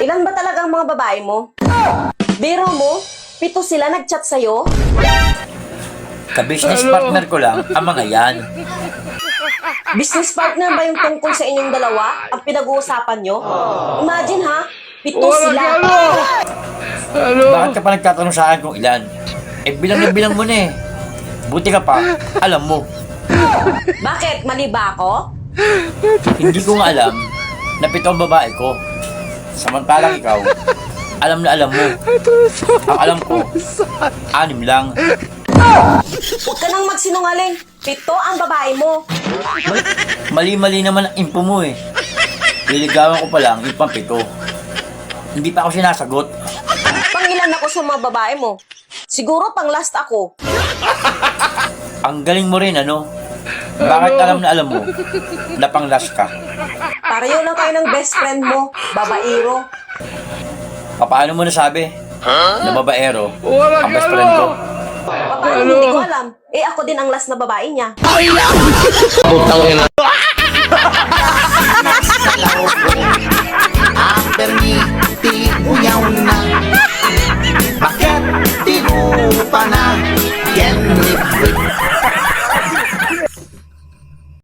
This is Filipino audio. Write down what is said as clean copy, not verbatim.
Ilan ba talaga ang mga babae mo? Biro mo, 7 sila nag-chat sa'yo? Ka-business partner ko lang ang mga yan. Business partner ba yung tungkol sa inyong dalawa ang pinag-uusapan nyo? Imagine ha, 7 sila. Bakit ka pa nagtatanong sa akin kung ilan? Eh bilang na bilang mo na eh. Buti ka pa, alam mo. Bakit? Mali ba ako? Hindi ko nga alam na 7 ang babae ko. Samantalang ikaw, alam na alam mo. Ang alam ko, 6 lang. Huwag ka nang magsinungaling. 7 ang babae mo. Mali-mali naman ang info mo eh. Liligawan ko pa lang yung pang-7. Hindi pa ako sinasagot. Pangilan ako sa mga babae mo. Siguro pang last ako. Ang galing mo rin ano? Bakit alam na alam mo na pang-last ka? Pareho lang kayo ng best friend mo, babaero. Paano mo nasabi na babaero ang best friend ko? Paano hindi ko alam? Eh ako din ang last na babae niya. Putang ina.